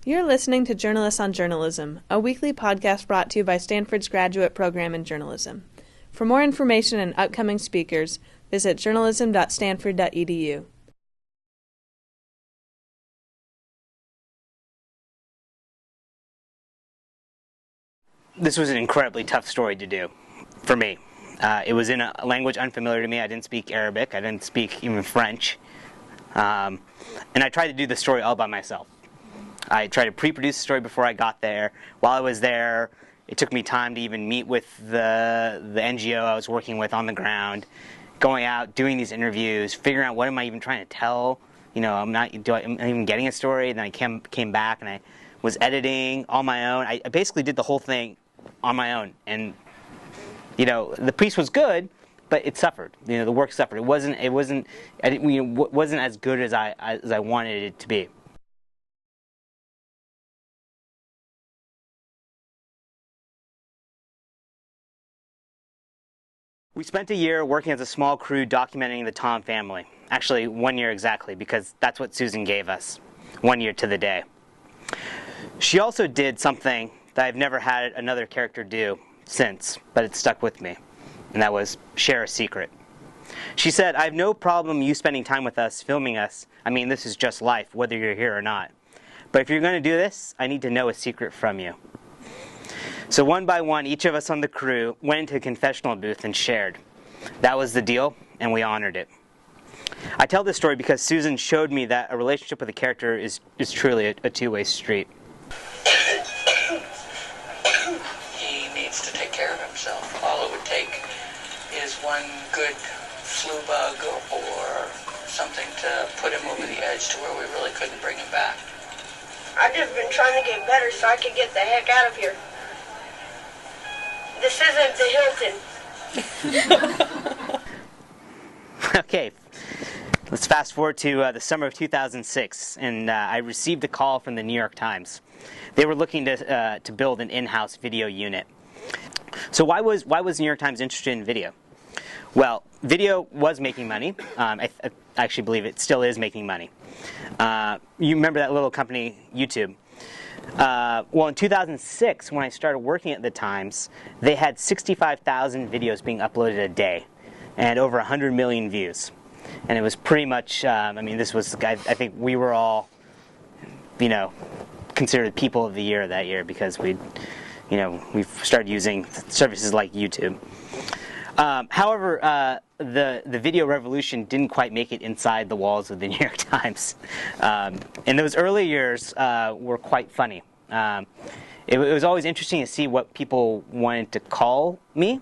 You're listening to Journalists on Journalism, a weekly podcast brought to you by Stanford's graduate program in journalism. For more information and upcoming speakers, visit journalism.stanford.edu. This was an incredibly tough story to do for me. It was in a language unfamiliar to me. I didn't speak Arabic. I didn't speak even French. And I tried to do the story all by myself. I tried to pre-produce the story before I got there. While I was there, it took me time to even meet with the NGO I was working with on the ground, going out, doing these interviews, figuring out what am I even trying to tell. You know, am I even getting a story? Then I came back and I was editing on my own. I basically did the whole thing on my own. And, you know, the piece was good, but it suffered. You know, the work suffered. It wasn't as good as I wanted it to be. We spent a year working as a small crew documenting the Tom family. Actually, 1 year exactly, because that's what Susan gave us. 1 year to the day. She also did something that I've never had another character do since, but it stuck with me, and that was share a secret. She said, "I have no problem you spending time with us, filming us. I mean, this is just life, whether you're here or not. But if you're going to do this, I need to know a secret from you." So one by one, each of us on the crew went into a confessional booth and shared. That was the deal, and we honored it. I tell this story because Susan showed me that a relationship with a character is truly a two-way street. He needs to take care of himself. All it would take is one good flu bug or something to put him over the edge to where we really couldn't bring him back. I've just been trying to get better so I could get the heck out of here. This isn't the Hilton. Okay, let's fast forward to the summer of 2006, and I received a call from the New York Times. They were looking to build an in-house video unit. So why was New York Times interested in video? Well, video was making money. I actually believe it still is making money. You remember that little company, YouTube? Well, in 2006, when I started working at the Times, they had 65,000 videos being uploaded a day and over 100 million views. And it was pretty much, I mean, this was, I think we were all, you know, considered people of the year that year because we've started using services like YouTube. However, the video revolution didn't quite make it inside the walls of the New York Times. And those early years were quite funny. It was always interesting to see what people wanted to call me.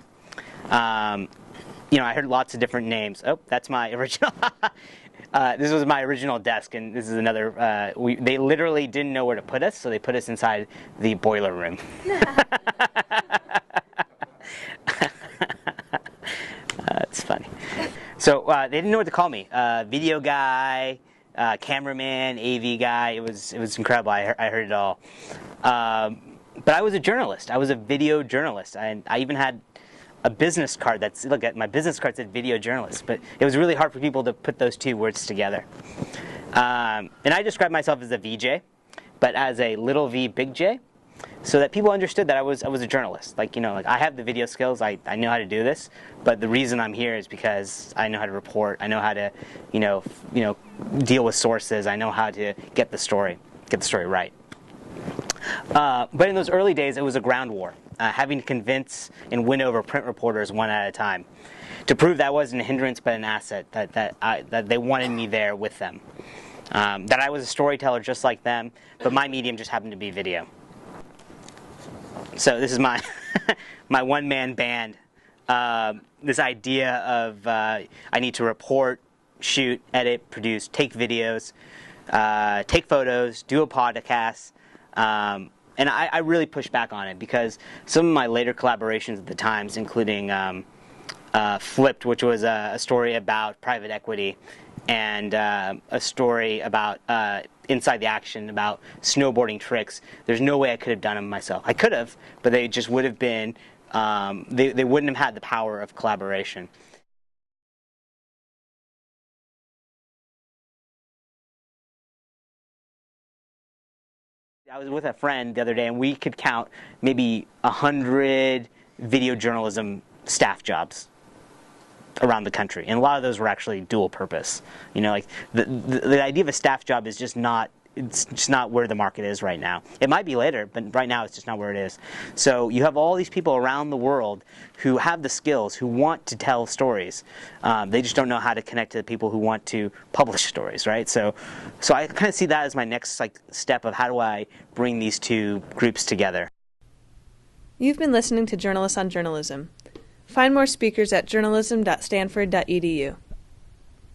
You know, I heard lots of different names. Oh, that's my original. This was my original desk, and this is another. They literally didn't know where to put us, so they put us inside the boiler room. It's funny. So they didn't know what to call me. Video guy, cameraman, AV guy. It was incredible. I heard it all. But I was a journalist. I was a video journalist. I even had a business card look at my business card said video journalist. But it was really hard for people to put those two words together. And I described myself as a VJ, but as a little V, big J, so that people understood that I was a journalist. Like, you know, like I have the video skills. I know how to do this. But the reason I'm here is because I know how to report. I know how to, you know, deal with sources. I know how to get the story right. But in those early days, it was a ground war, having to convince and win over print reporters one at a time, to prove that wasn't a hindrance but an asset, that they wanted me there with them, that I was a storyteller just like them, but my medium just happened to be video. So this is my my one-man band. This idea of I need to report, shoot, edit, produce, take videos, take photos, do a podcast. And I really pushed back on it because some of my later collaborations at the Times, including Flipped, which was a story about private equity, and a story about Inside the Action about snowboarding tricks. There's no way I could have done them myself. I could have, but they just would have been, they wouldn't have had the power of collaboration. I was with a friend the other day, and we could count maybe 100 video journalism staff jobs around the country, and a lot of those were actually dual purpose. Like the idea of a staff job is just not. It's just not where the market is right now. It might be later, but right now it's just not where it is. So you have all these people around the world who have the skills, who want to tell stories. They just don't know how to connect to the people who want to publish stories, right? So I kind of see that as my next step of how do I bring these two groups together. You've been listening to Journalists on Journalism. Find more speakers at journalism.stanford.edu.